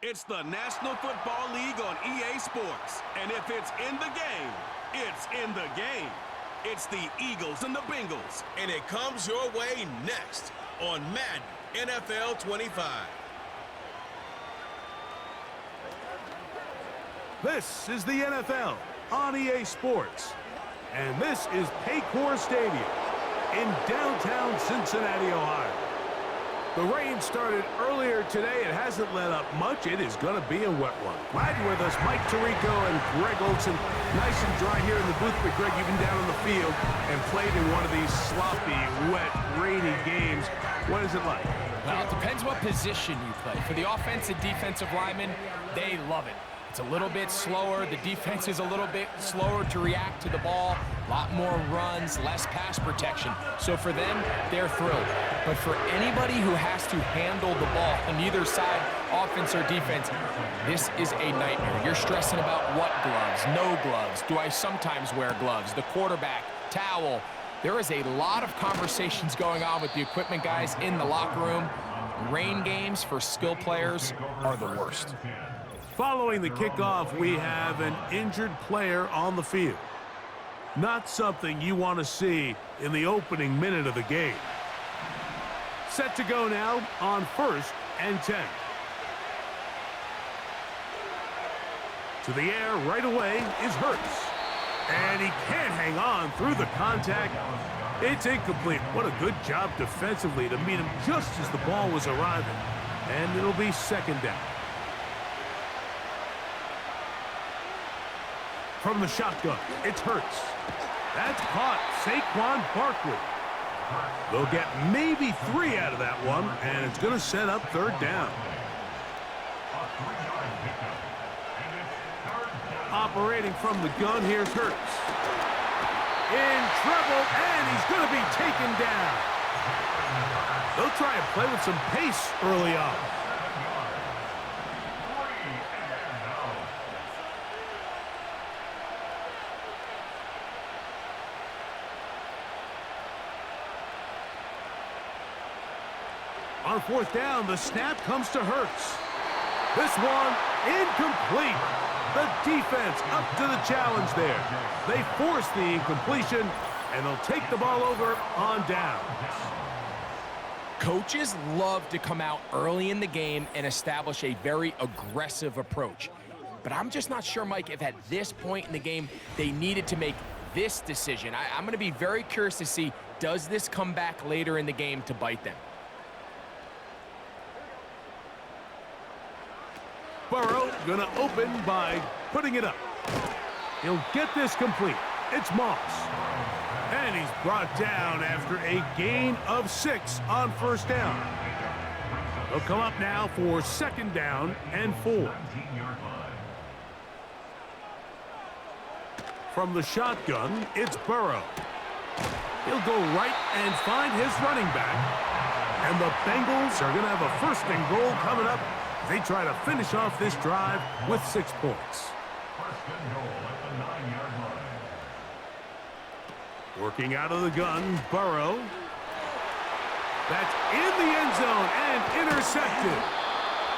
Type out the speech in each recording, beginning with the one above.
It's the National Football League on EA Sports. And if it's in the game, it's in the game. It's the Eagles and the Bengals. And it comes your way next on Madden NFL 25. This is the NFL on EA Sports. And this is Paycor Stadium in downtown Cincinnati, Ohio. The rain started earlier today. It hasn't let up much. It is going to be a wet one. Glad you're with us, Mike Tirico and Greg Olson. Nice and dry here in the booth, but Greg, you've been down on the field and played in one of these sloppy, wet, rainy games. What is it like? Well, it depends what position you play. For the offensive defensive linemen, they love it. It's a little bit slower. The defense is a little bit slower to react to the ball. A lot more runs, less pass protection. So for them, they're thrilled. But for anybody who has to handle the ball on either side, offense or defense, this is a nightmare. You're stressing about what gloves, no gloves. Do I sometimes wear gloves? The quarterback, towel. There is a lot of conversations going on with the equipment guys in the locker room. Rain games for skill players are the worst. Following the kickoff, we have an injured player on the field. Not something you want to see in the opening minute of the game. Set to go now on 1st and 10. To the air right away is Hurts. And he can't hang on through the contact. It's incomplete. What a good job defensively to meet him just as the ball was arriving. And it'll be 2nd down. From the shotgun, it's Hurts. That's caught. Saquon Barkley. They'll get maybe 3 out of that one, and it's going to set up 3rd down. Operating from the gun, here's Hurts. In trouble, and he's going to be taken down. They'll try and play with some pace early on. On 4th down, the snap comes to Hurts. This one, incomplete. The defense up to the challenge there. They force the incompletion, and they'll take the ball over on down. Coaches love to come out early in the game and establish a very aggressive approach. But I'm just not sure, Mike, if at this point in the game they needed to make this decision. I'm going to be very curious to see, does this come back later in the game to bite them? Burrow gonna open by putting it up. He'll get this complete. It's Moss. And he's brought down after a gain of 6 on 1st down. He'll come up now for 2nd down and 4. From the shotgun, it's Burrow. He'll go right and find his running back. And the Bengals are gonna have a 1st and goal coming up. They try to finish off this drive with 6 points. Working out of the gun, Burrow. That's in the end zone and intercepted.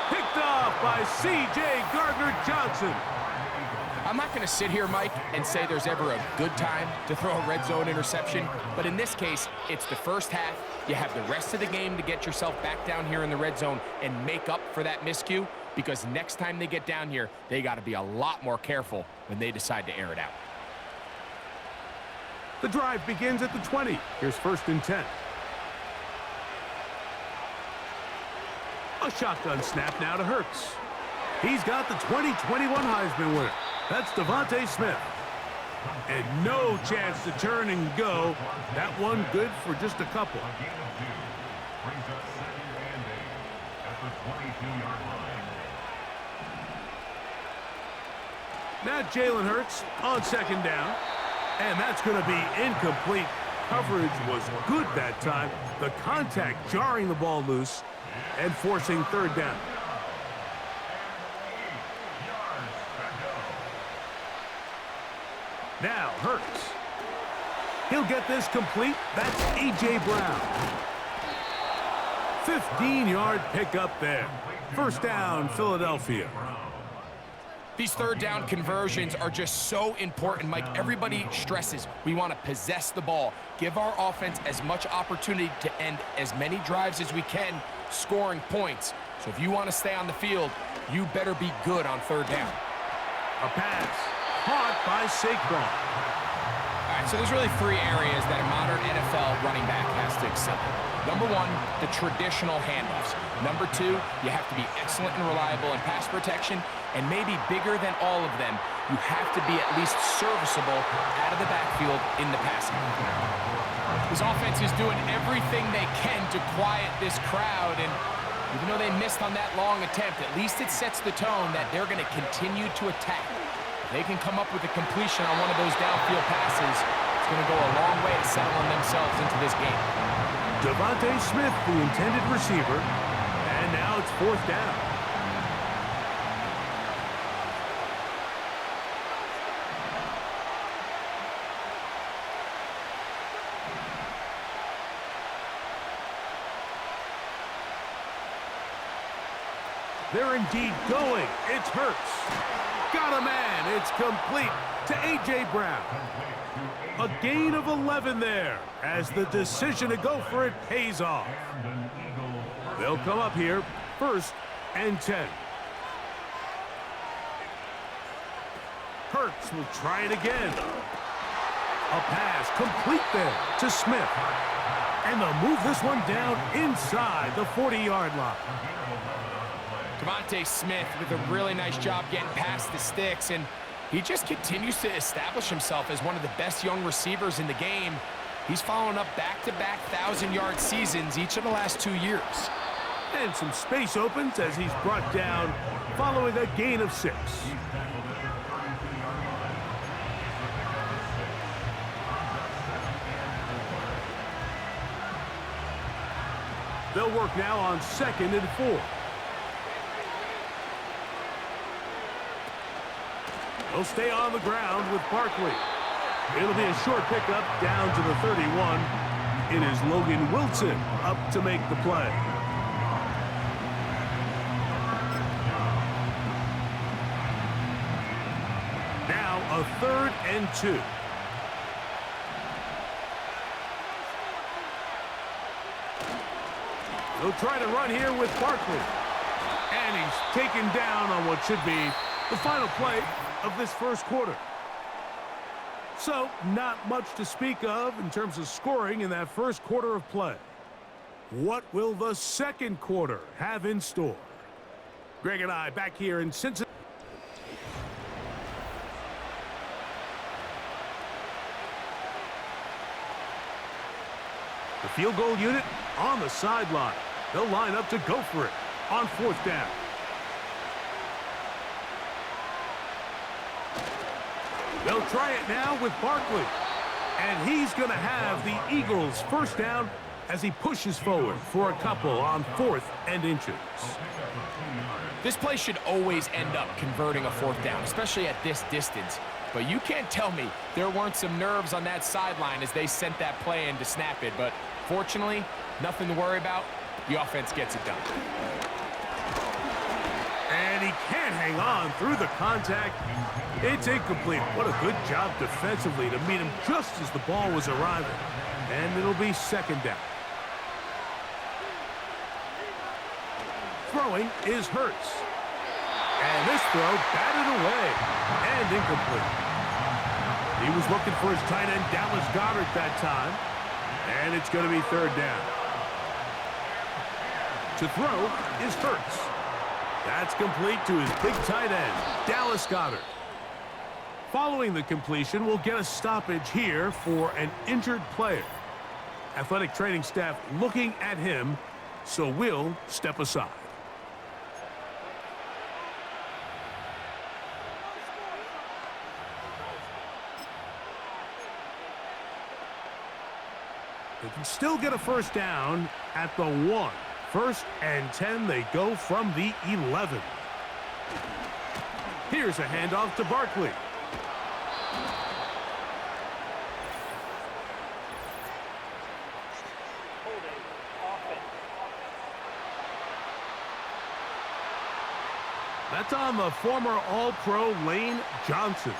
Picked off by C.J. Gardner-Johnson. I'm not going to sit here, Mike, and say there's ever a good time to throw a red zone interception, but in this case, it's the first half. You have the rest of the game to get yourself back down here in the red zone and make up for that miscue, because next time they get down here, they got to be a lot more careful when they decide to air it out. The drive begins at the 20. Here's 1st and 10. A shotgun snap now to Hurts. He's got the 2021 Heisman winner. That's Devontae Smith. And no chance to turn and go. That one good for just a couple. Now Jalen Hurts on 2nd down. And that's going to be incomplete. Coverage was good that time. The contact jarring the ball loose and forcing 3rd down. Now Hurts. He'll get this complete. That's A.J. Brown. 15-yard pickup there. First down, Philadelphia. These third down conversions are just so important, Mike. Everybody stresses we want to possess the ball, give our offense as much opportunity to end as many drives as we can, scoring points. So if you want to stay on the field, you better be good on third down. A pass caught by Saquon. All right, so there's really three areas that a modern NFL running back has to excel in. Number one, the traditional handoffs. Number two, you have to be excellent and reliable in pass protection. And maybe bigger than all of them, you have to be at least serviceable out of the backfield in the passing. This offense is doing everything they can to quiet this crowd. And even though they missed on that long attempt, at least it sets the tone that they're going to continue to attack. If they can come up with a completion on one of those downfield passes, it's going to go a long way to settling themselves into this game. Devontae Smith, the intended receiver, and now it's fourth down. They're indeed going. It's Hurts. Got a man. It's complete to A.J. Brown. A gain of 11 there as the decision to go for it pays off. They'll come up here, first and 10. Hurts will try it again. A pass complete there to Smith. And they'll move this one down inside the 40-yard line. Devontae Smith with a really nice job getting past the sticks, and he just continues to establish himself as one of the best young receivers in the game. He's following up back-to-back 1,000-yard seasons each of the last 2 years. And some space opens as he's brought down following a gain of 6. They'll work now on 2nd and 4. They'll stay on the ground with Barkley. It'll be a short pickup down to the 31. It is Logan Wilson up to make the play. Now a 3rd and 2. They'll try to run here with Barkley. And he's taken down on what should be the final play of this first quarter. So, not much to speak of in terms of scoring in that first quarter of play. What will the second quarter have in store? Greg and I back here in Cincinnati. The field goal unit on the sideline. They'll line up to go for it on 4th down. They'll try it now with Barkley. And he's going to have the Eagles' first down as he pushes forward for a couple on 4th and inches. This play should always end up converting a 4th down, especially at this distance. But you can't tell me there weren't some nerves on that sideline as they sent that play in to snap it. But fortunately, nothing to worry about. The offense gets it done. And he can't hang on through the contact. It's incomplete. What a good job defensively to meet him just as the ball was arriving. And it'll be 2nd down. Throwing is Hurts. And this throw batted away and incomplete. He was looking for his tight end, Dallas Goedert, that time. And it's going to be 3rd down. To throw is Hurts. That's complete to his big tight end, Dallas Goedert. Following the completion, we'll get a stoppage here for an injured player. Athletic training staff looking at him, so we'll step aside. They can still get a first down at the 1. 1st and 10, they go from the 11. Here's a handoff to Barkley. That's on the former All-Pro Lane Johnson.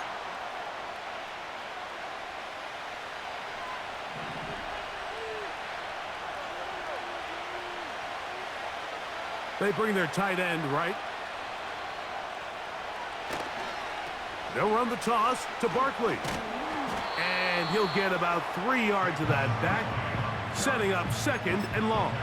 They bring their tight end right. They'll run the toss to Barkley. And he'll get about 3 yards of that back, setting up 2nd and long.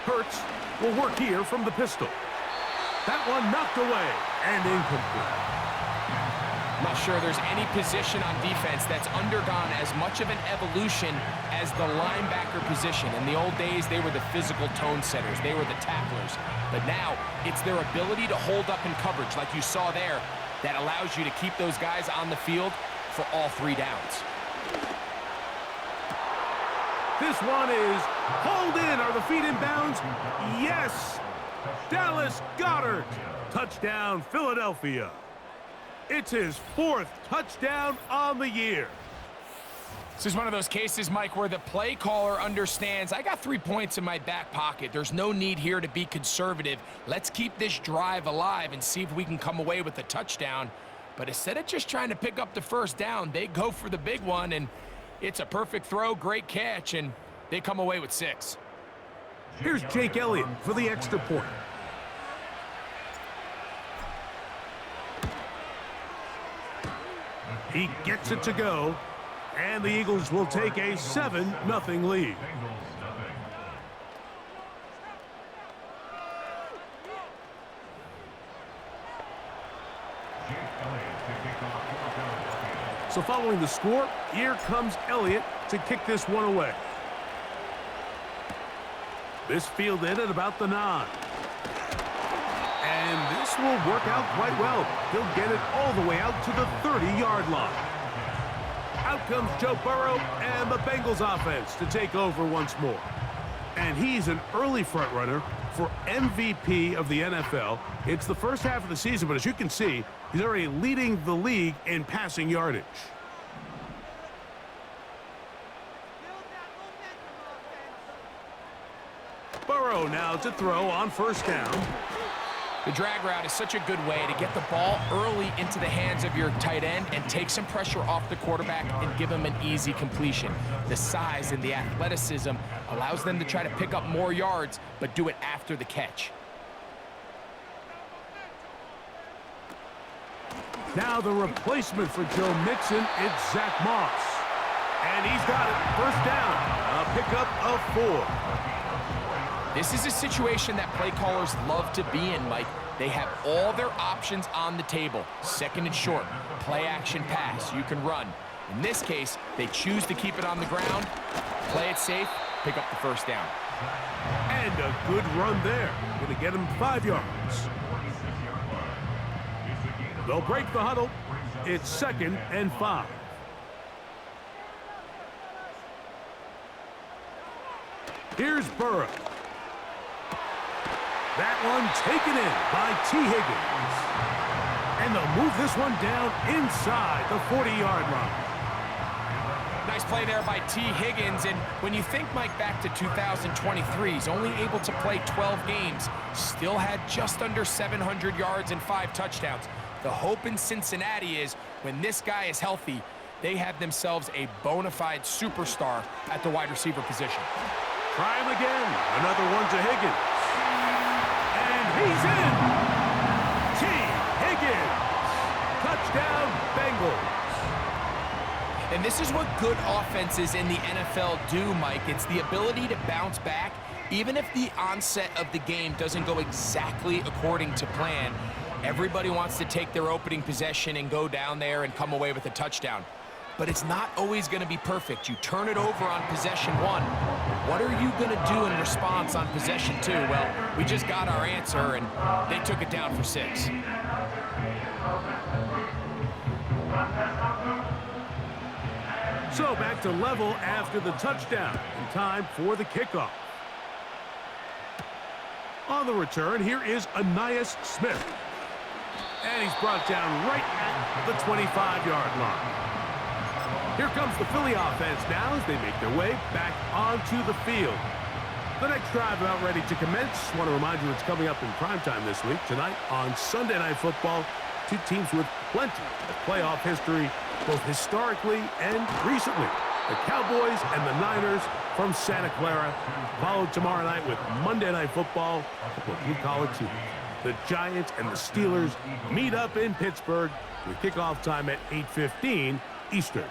Hurts will work here from the pistol. That one knocked away and incomplete. I'm not sure there's any position on defense that's undergone as much of an evolution as the linebacker position. In the old days, they were the physical tone setters. They were the tacklers. But now, it's their ability to hold up in coverage, like you saw there, that allows you to keep those guys on the field for all 3 downs. This one is hauled in. Are the feet in bounds? Yes! Dallas Goedert. Touchdown, Philadelphia. It's his 4th touchdown on the year. This is one of those cases, Mike, where the play caller understands, I got 3 points in my back pocket. There's no need here to be conservative. Let's keep this drive alive and see if we can come away with a touchdown. But instead of just trying to pick up the 1st down, they go for the big one, and it's a perfect throw, great catch, and they come away with 6. Here's Jake Elliott for the extra point. He gets it to go, and the Eagles will take a 7-0 lead. So following the score, here comes Elliott to kick this one away. This fielded at about the 9. And this will work out quite well. He'll get it all the way out to the 30-yard line. Out comes Joe Burrow and the Bengals offense to take over once more. And he's an early front runner for MVP of the NFL. It's the first half of the season, but as you can see, he's already leading the league in passing yardage. Burrow now to throw on 1st down. The drag route is such a good way to get the ball early into the hands of your tight end and take some pressure off the quarterback and give him an easy completion. The size and the athleticism allows them to try to pick up more yards, but do it after the catch. Now the replacement for Joe Mixon, it's Zach Moss. And he's got it, 1st down, a pickup of 4. This is a situation that play callers love to be in, Mike. They have all their options on the table. 2nd and short, play action pass, you can run. In this case, they choose to keep it on the ground, play it safe, pick up the 1st down. And a good run there. Going to get him 5 yards. They'll break the huddle. It's 2nd and 5. Here's Burrow. That one taken in by T. Higgins. And they'll move this one down inside the 40-yard line. Nice play there by T. Higgins, and when you think, Mike, back to 2023, he's only able to play 12 games, still had just under 700 yards and 5 touchdowns. The hope in Cincinnati is when this guy is healthy, they have themselves a bona fide superstar at the wide receiver position. Try him again. Another one to Higgins. And he's in. T. Higgins. Touchdown, Bengals. And this is what good offenses in the NFL do, Mike. It's the ability to bounce back, even if the onset of the game doesn't go exactly according to plan. Everybody wants to take their opening possession and go down there and come away with a touchdown. But it's not always going to be perfect. You turn it over on possession 1. What are you going to do in response on possession 2? Well, we just got our answer, and they took it down for 6. So back to level after the touchdown. In time for the kickoff. On the return, here is Ainias Smith. And he's brought down right at the 25-yard line. Here comes the Philly offense now as they make their way back onto the field. The next drive about ready to commence. Want to remind you it's coming up in primetime this week. Tonight on Sunday Night Football, two teams with plenty of playoff history, both historically and recently. The Cowboys and the Niners from Santa Clara, followed tomorrow night with Monday Night Football, a couple of blue-collar teams. The Giants and the Steelers meet up in Pittsburgh with kickoff time at 8:15 Eastern.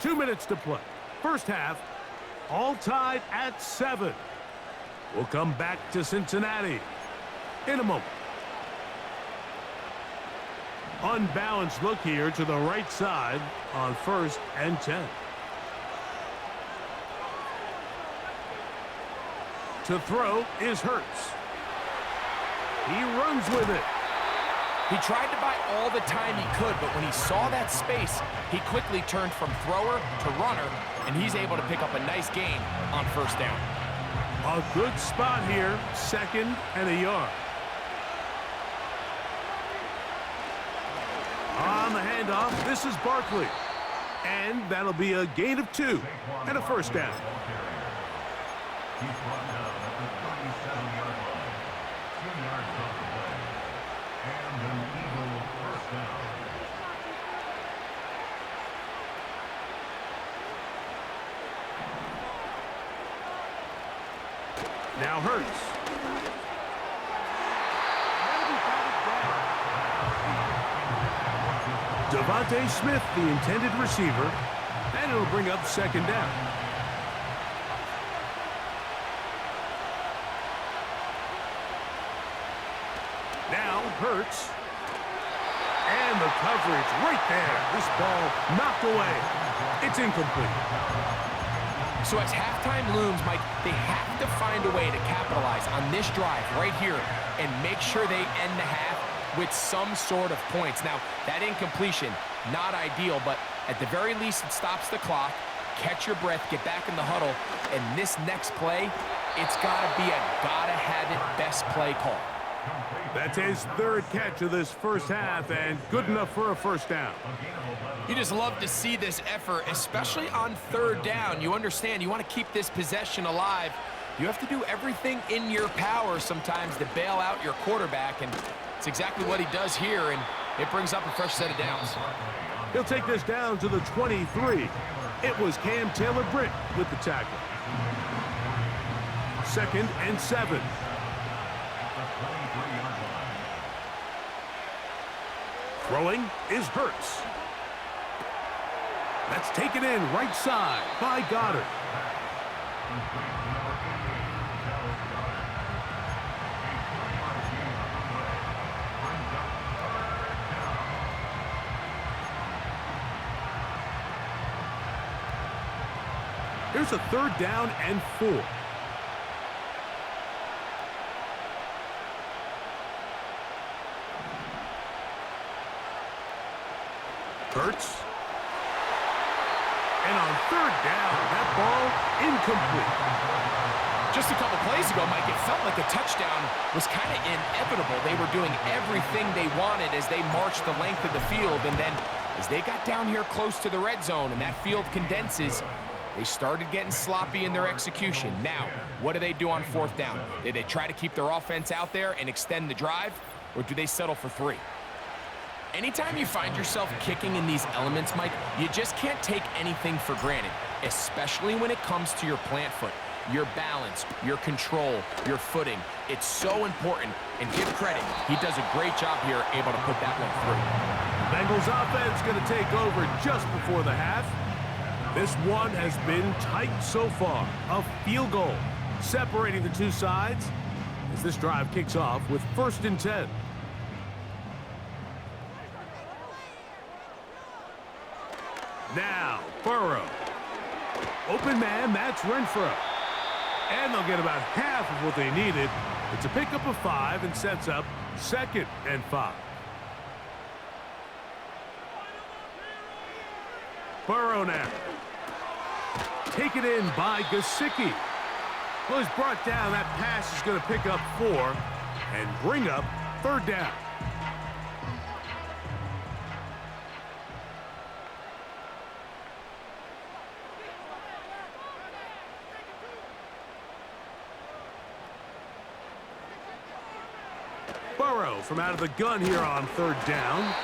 Two minutes to play. First half, all tied at 7. We'll come back to Cincinnati in a moment. Unbalanced look here to the right side on 1st and 10. To throw is Hurts. He runs with it. He tried to buy all the time he could, but when he saw that space, he quickly turned from thrower to runner, and he's able to pick up a nice gain on 1st down. A good spot here, 2nd and a yard. On the handoff, this is Barkley. And that'll be a gain of 2 and a 1st down. Now Hurts. Devontae Smith, the intended receiver, and it'll bring up 2nd down. Now Hurts. And the coverage right there. This ball knocked away. It's incomplete. So as halftime looms, Mike, they have to find a way to capitalize on this drive right here and make sure they end the half with some sort of points. Now, that incompletion, not ideal, but at the very least, it stops the clock. Catch your breath, get back in the huddle, and this next play, it's got to be a gotta-have-it best play call. That's his 3rd catch of this first half, and good enough for a 1st down. You just love to see this effort, especially on 3rd down. You understand, you want to keep this possession alive. You have to do everything in your power sometimes to bail out your quarterback, and it's exactly what he does here, and it brings up a fresh set of downs. He'll take this down to the 23. It was Cam Taylor-Britt with the tackle. 2nd and 7. Throwing is Hurts. That's taken in right side by Goddard. Here's a 3rd down and 4. Hurts. And on 3rd down, that ball incomplete. Just a couple plays ago, Mike, it felt like a touchdown was kind of inevitable. They were doing everything they wanted as they marched the length of the field, and then as they got down here close to the red zone and that field condenses, they started getting sloppy in their execution. Now, what do they do on 4th down? Did they try to keep their offense out there and extend the drive, or do they settle for 3? Anytime you find yourself kicking in these elements, Mike, you just can't take anything for granted, especially when it comes to your plant foot, your balance, your control, your footing. It's so important, and give credit. He does a great job here able to put that one through. Bengals offense going to take over just before the half. This one has been tight so far. A field goal separating the two sides as this drive kicks off with 1st and 10. Now, Burrow. Open man, that's Renfro. And they'll get about half of what they needed. It's a pickup of 5 and sets up 2nd and 5. Burrow now. taken in by Gesicki. Well, he's brought down. That pass is going to pick up 4 and bring up 3rd down. Burrow from out of the gun here on 3rd down.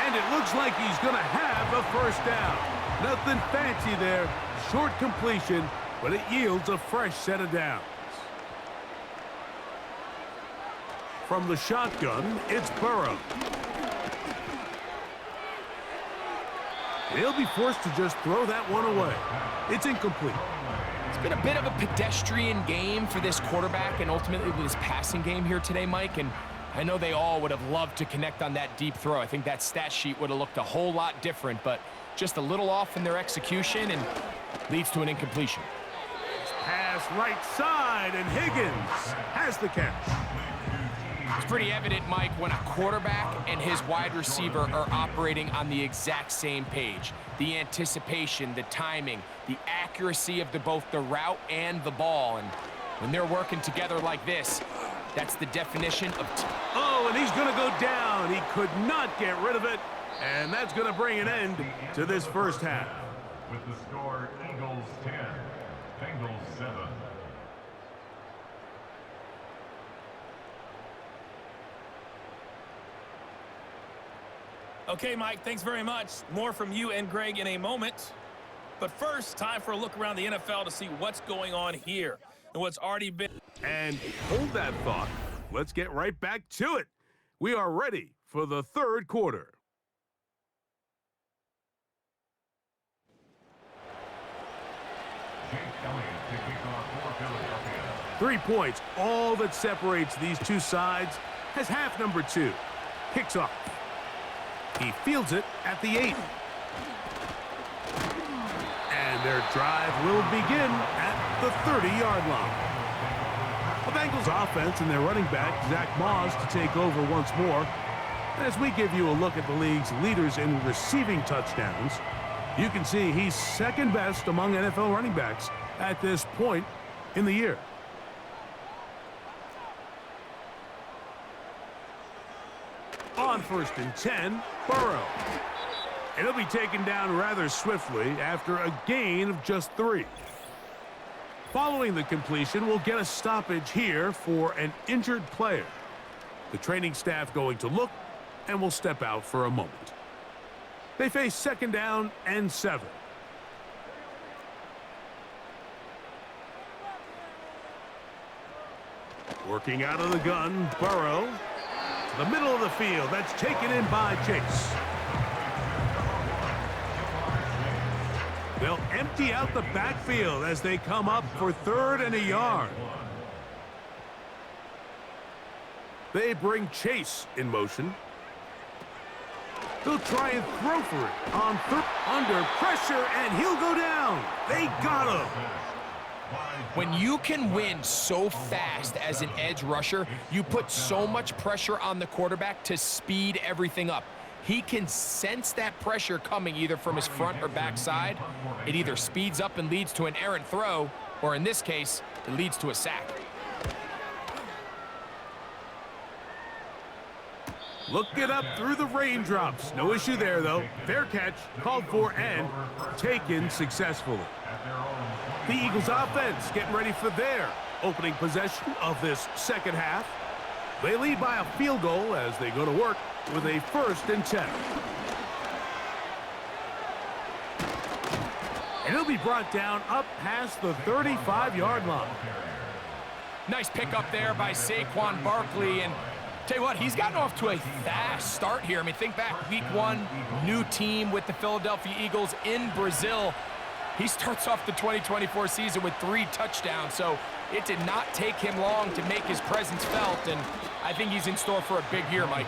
And it looks like he's going to have a 1st down. Nothing fancy there. Short completion, but it yields a fresh set of downs. From the shotgun, it's Burrow. He'll be forced to just throw that one away. It's incomplete. It's been a bit of a pedestrian game for this quarterback and ultimately this passing game here today, Mike. And I know they all would have loved to connect on that deep throw. I think that stat sheet would have looked a whole lot different, but just a little off in their execution and leads to an incompletion. Pass right side, and Higgins has the catch. It's pretty evident, Mike, when a quarterback and his wide receiver are operating on the exact same page. The anticipation, the timing, the accuracy of both the route and the ball. And when they're working together like this, that's the definition of... Oh, and he's going to go down. He could not get rid of it. And that's going to bring an end to this first half. With the score, Eagles 10, Bengals 7. Okay, Mike, thanks very much. More from you and Greg in a moment. But first, time for a look around the NFL to see what's going on here and what's already been... And hold that thought. Let's get right back to it. We are ready for the 3rd quarter. Jake Elliott to kick off for Philadelphia. 3 points, all that separates these two sides, has half number 2. Kicks off. He fields it at the 8. And their drive will begin at the 30-yard line. The Bengals offense and their running back, Zach Moss, to take over once more. As we give you a look at the league's leaders in receiving touchdowns, you can see he's 2nd best among NFL running backs at this point in the year. On 1st and 10, Burrow. And he'll be taken down rather swiftly after a gain of just 3. Following the completion, we'll get a stoppage here for an injured player. The training staff going to look and will step out for a moment. They face 2nd down and 7. Working out of the gun, Burrow. To the middle of the field. That's taken in by Chase. They'll empty out the backfield as they come up for 3rd and a yard. They bring Chase in motion. They'll try and throw for it on under pressure, and he'll go down. They got him. When you can win so fast as an edge rusher, you put so much pressure on the quarterback to speed everything up. He can sense that pressure coming either from his front or back side. It either speeds up and leads to an errant throw, or in this case, it leads to a sack. Look it up through the raindrops. No issue there, though. Fair catch, called for, and taken successfully. The Eagles offense getting ready for their opening possession of this 2nd half. They lead by a field goal as they go to work with a 1st and 10. And he'll be brought down up past the 35-yard line. Nice pickup there by Saquon Barkley, and tell you what, he's gotten off to a fast start here. I mean, think back, week 1, new team with the Philadelphia Eagles in Brazil. He starts off the 2024 season with 3 touchdowns, so it did not take him long to make his presence felt, and I think he's in store for a big year, Mike.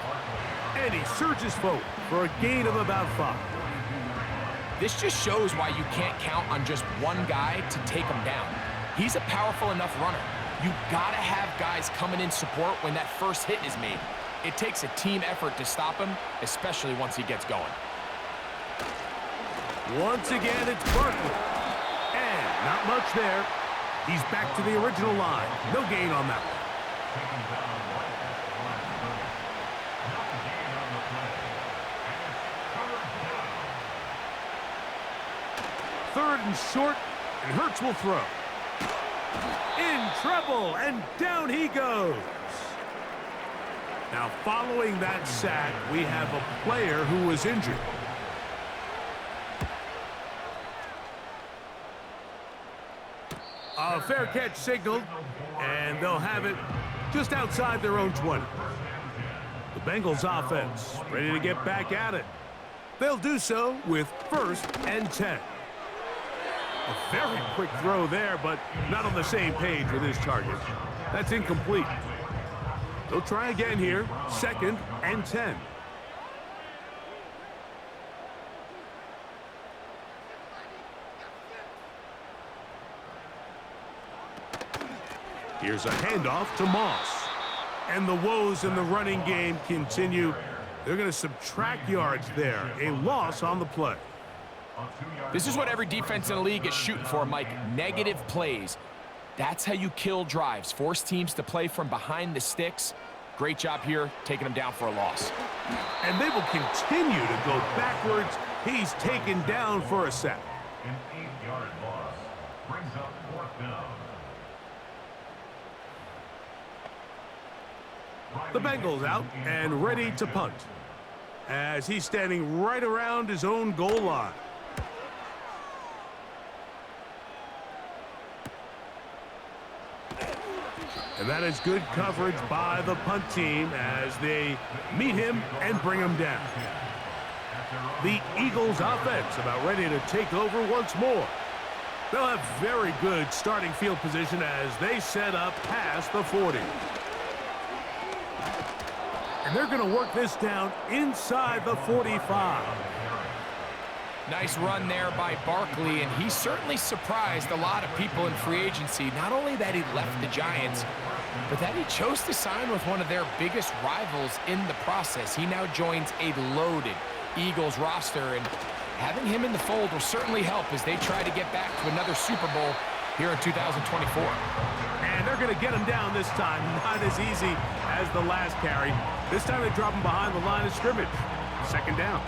And he surges forward for a gain of about 5. This just shows why you can't count on just one guy to take him down. He's a powerful enough runner. You gotta have guys coming in support when that first hit is made. It takes a team effort to stop him, especially once he gets going. Once again, it's Barkley. And Not much there. He's back to the original line. No gain on that one. Taken down right at the line of 30. No gain on the play. And it's third down. Third and short, and Hurts will throw. In trouble, and down he goes. Now, following that sack, we have a player who was injured. A fair catch signaled, and they'll have it just outside their own 20. The Bengals offense ready to get back at it. They'll do so with 1st and 10. A very quick throw there, but not on the same page with his target. That's incomplete. They'll try again here, 2nd and 10. Here's a handoff to Moss. And the woes in the running game continue. They're going to subtract yards there. A loss on the play. This is what every defense in the league is shooting for, Mike. Negative plays. That's how you kill drives. Force teams to play from behind the sticks. Great job here, taking them down for a loss. And they will continue to go backwards. He's taken down for a sack. An 8-yard loss brings up 4th down. The Bengals out and ready to punt, as he's standing right around his own goal line. And that is good coverage by the punt team as they meet him and bring him down. The Eagles offense about ready to take over once more. They'll have very good starting field position as they set up past the 40. And they're going to work this down inside the 45. Nice run there by Barkley, and he certainly surprised a lot of people in free agency. Not only that he left the Giants, but that he chose to sign with one of their biggest rivals in the process. He now joins a loaded Eagles roster, and having him in the fold will certainly help as they try to get back to another Super Bowl here in 2024. And they're going to get him down this time. Not as easy as the last carry. This time they drop him behind the line of scrimmage. 2nd down.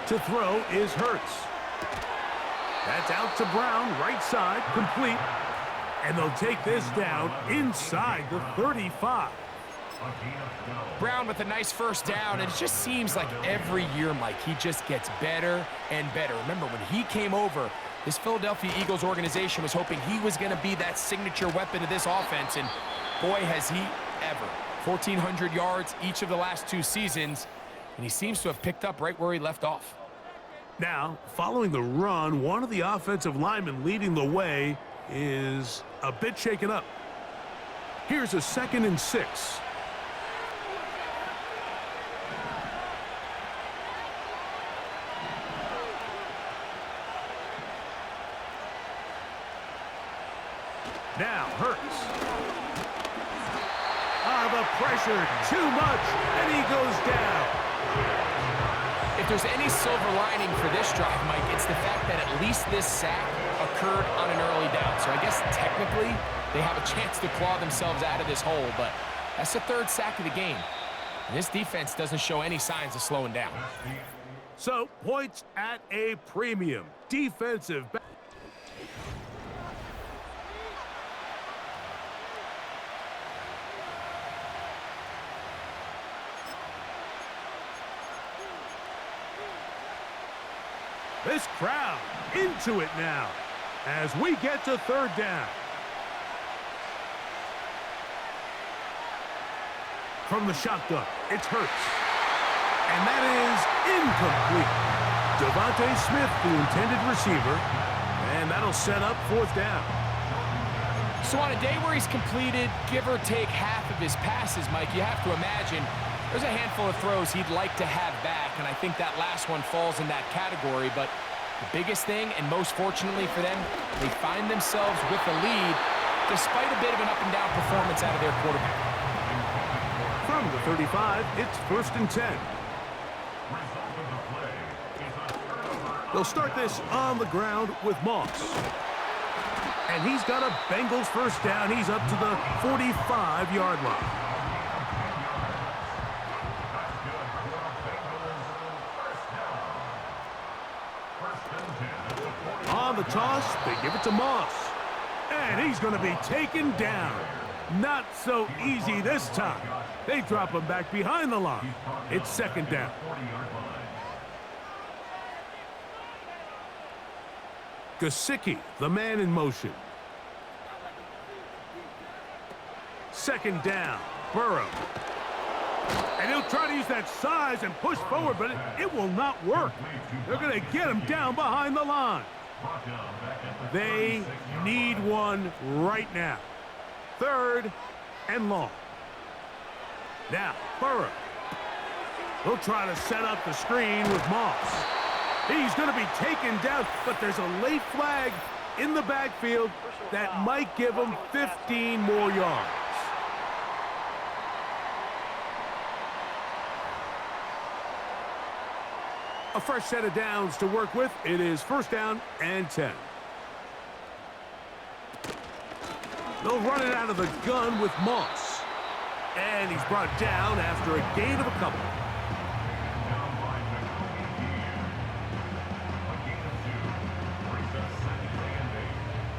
To throw is Hurts. That's out to Brown, right side, complete. And they'll take this down inside the 35. Brown with a nice 1st down, and it just seems like every year, Mike, he just gets better and better. Remember, when he came over, this Philadelphia Eagles organization was hoping he was going to be that signature weapon of this offense, and boy, has he ever. 1,400 yards each of the last 2 seasons, and he seems to have picked up right where he left off. Now, following the run, one of the offensive linemen leading the way is a bit shaken up. Here's a 2nd and 6. Now, Hurts. The pressure, too much, and he goes down. If there's any silver lining for this drive, Mike, it's the fact that at least this sack occurred on an early down. So I guess technically they have a chance to claw themselves out of this hole, but that's the 3rd sack of the game. And this defense doesn't show any signs of slowing down. So, points at a premium. Defensive. This crowd into it now as we get to 3rd down. From the shotgun, it's Hurts. And that is incomplete. Devontae Smith, the intended receiver, and that'll set up 4th down. So on a day where he's completed, give or take half of his passes, Mike, you have to imagine there's a handful of throws he'd like to have back, and I think that last one falls in that category. But the biggest thing, and most fortunately for them, they find themselves with the lead despite a bit of an up-and-down performance out of their quarterback. From From the 35, it's 1st and 10. They'll start this on the ground with Moss. And he's got a Bengals first down. He's up to the 45-yard line. On the toss, they give it to Moss. And he's going to be taken down. Not so easy this time. They drop him back behind the line. It's 2nd down. Gesicki, the man in motion. 2nd down, Burrow. And he'll try to use that size and push forward, but it will not work. They're going to get him down behind the line. They need one right now. 3rd and long. Now, Burrow. He'll try to set up the screen with Moss. He's going to be taken down, but there's a late flag in the backfield that might give him 15 more yards. A fresh set of downs to work with. It is 1st down and 10. They'll run it out of the gun with Moss. And he's brought down after a gain of a couple.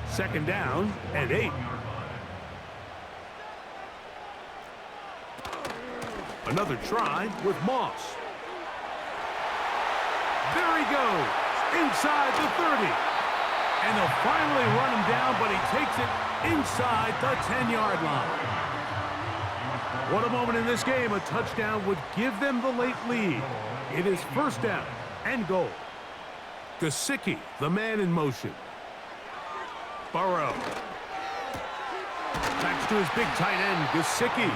Second down and 8. Another try with Moss. There he goes, inside the 30. And they'll finally run him down, but he takes it inside the 10-yard line. What a moment in this game. A touchdown would give them the late lead. It is 1st down and goal. Gesicki, the man in motion. Burrow. Backs to his big tight end, Gesicki.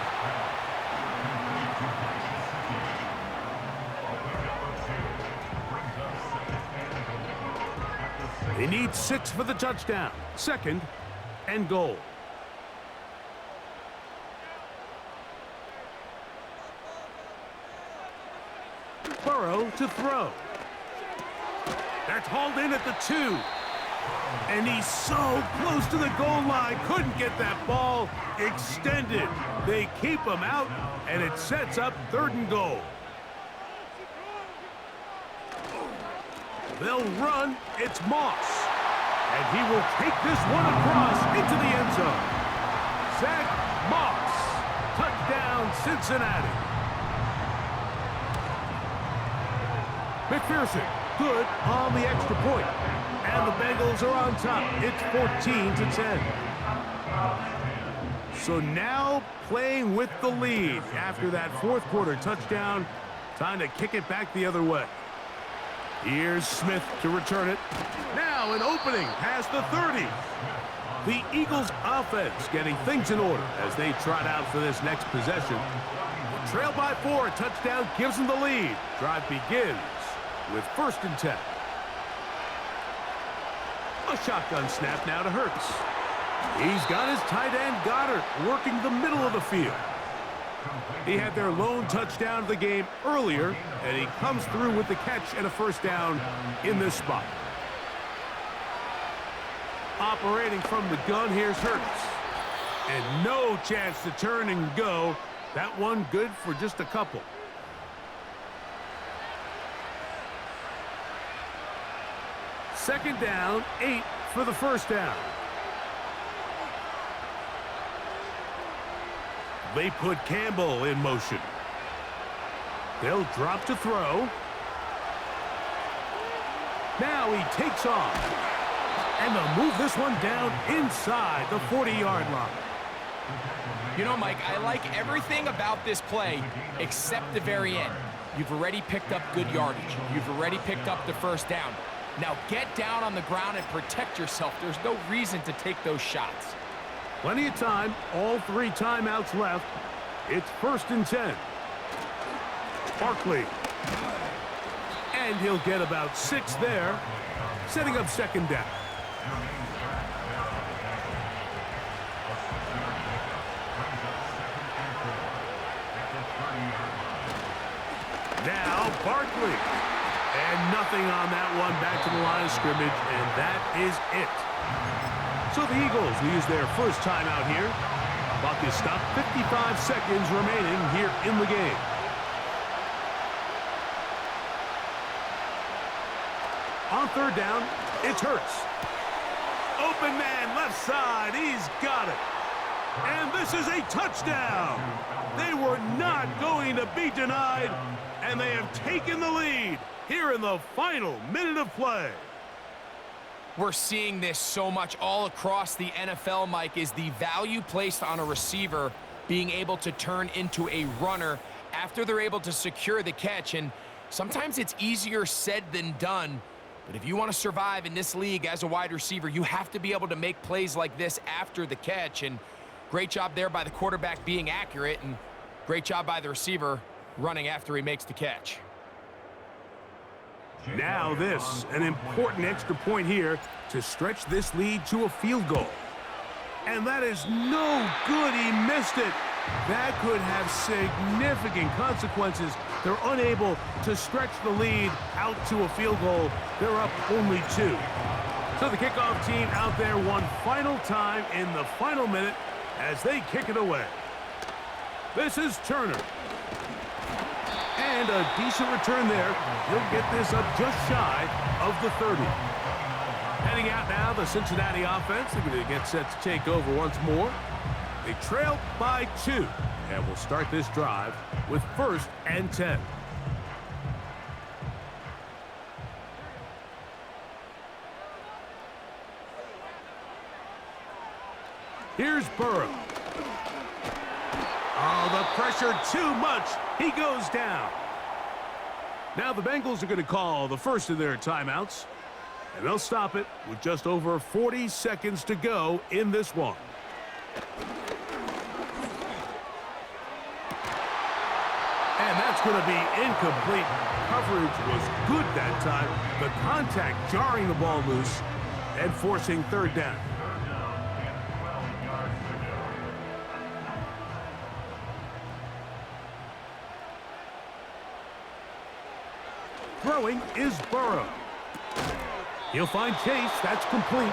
They need 6 for the touchdown. 2nd and goal. Burrow to throw. That's hauled in at the 2. And he's so close to the goal line. Couldn't get that ball extended. They keep him out, and it sets up 3rd and goal. They'll run. It's Moss. And he will take this one across into the end zone. Zach Moss. Touchdown, Cincinnati. McPherson, good on the extra point. And the Bengals are on top. It's 14-10. So now playing with the lead after that 4th quarter touchdown. Time to kick it back the other way. Here's Smith to return it. Now an opening past the 30. The Eagles offense getting things in order as they trot out for this next possession. Trail by 4, a touchdown gives them the lead. Drive begins with 1st and 10. A shotgun snap now to Hurts. He's got his tight end Goddard working the middle of the field. He had their lone touchdown of the game earlier, and he comes through with the catch and a 1st down in this spot. Operating from the gun, here's Hurts. And no chance to turn and go. That one good for just a couple. Second down, 8 for the 1st down. They put Campbell in motion. They'll drop to throw. Now he takes off. And they'll move this one down inside the 40-yard line. You know, Mike, I like everything about this play except the very end. You've already picked up good yardage. You've already picked up the 1st down. Now get down on the ground and protect yourself. There's no reason to take those shots. Plenty of time. All 3 timeouts left. It's 1st and 10. Barkley. And he'll get about 6 there, setting up 2nd down. Now Barkley. And nothing on that one. Back to the line of scrimmage, and that is it. So the Eagles will use their first timeout here. Clock is stopped. 55 seconds remaining here in the game. On third down, it's Hurts. Open man, left side. He's got it. And this is a touchdown. They were not going to be denied, and they have taken the lead here in the final minute of play. We're seeing this so much all across the NFL, Mike, is the value placed on a receiver being able to turn into a runner after they're able to secure the catch. And sometimes it's easier said than done. But if you want to survive in this league as a wide receiver, you have to be able to make plays like this after the catch. And great job there by the quarterback being accurate, and great job by the receiver running after he makes the catch. Now this, an important extra point here to stretch this lead to a field goal. And that is no good. He missed it. That could have significant consequences. They're unable to stretch the lead out to a field goal. They're up only 2. So the kickoff team out there one final time in the final minute as they kick it away. This is Turner. And a decent return there. He'll get this up just shy of the 30. Heading out now, the Cincinnati offense. They're going to get set to take over once more. They trail by 2. And we'll start this drive with 1st and 10. Here's Burrow. Oh, the pressure too much. He goes down. Now the Bengals are going to call the first of their timeouts. And they'll stop it with just over 40 seconds to go in this one. And that's going to be incomplete. Coverage was good that time. The contact jarring the ball loose and forcing 3rd down. Throwing is Burrow. He'll find Chase. That's complete.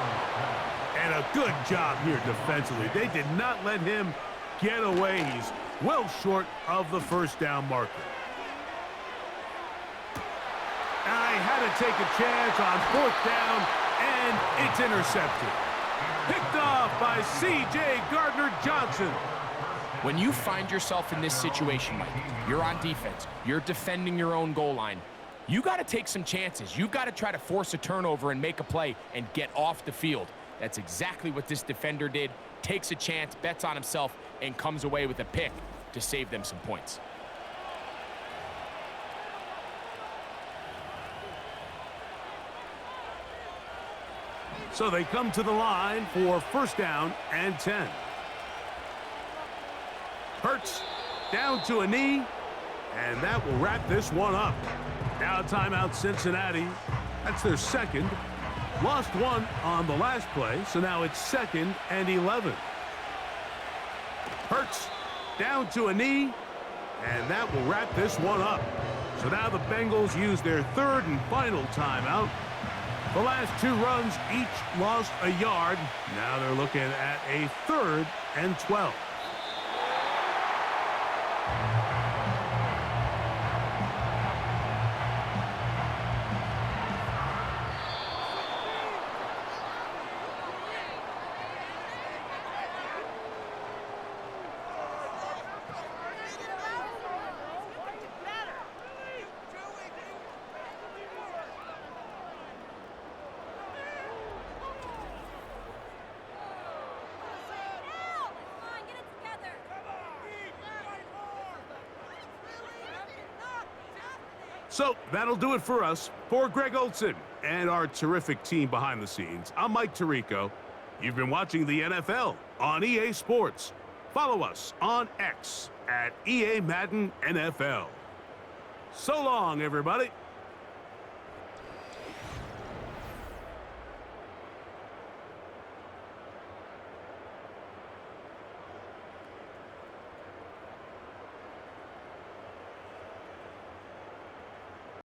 And a good job here defensively. They did not let him get away. He's well short of the 1st down marker. I had to take a chance on 4th down, and it's intercepted. Picked off by C.J. Gardner-Johnson. When you find yourself in this situation, Mike, you're on defense, you're defending your own goal line, you got to take some chances. You've got to try to force a turnover and make a play and get off the field. That's exactly what this defender did. Takes a chance, bets on himself, and comes away with a pick to save them some points. So they come to the line for 1st down and 10. Hurts down to a knee, and that will wrap this one up. Now timeout Cincinnati. That's their 2nd. Lost 1 on the last play, so now it's 2nd and 11. Hurts down to a knee, and that will wrap this one up. So now the Bengals use their 3rd and final timeout. The last 2 runs each lost a yard. Now they're looking at a 3rd and 12. So that'll do it for us. For Greg Olson and our terrific team behind the scenes, I'm Mike Tirico. You've been watching the NFL on EA Sports. Follow us on X at EA Madden NFL. So long, everybody.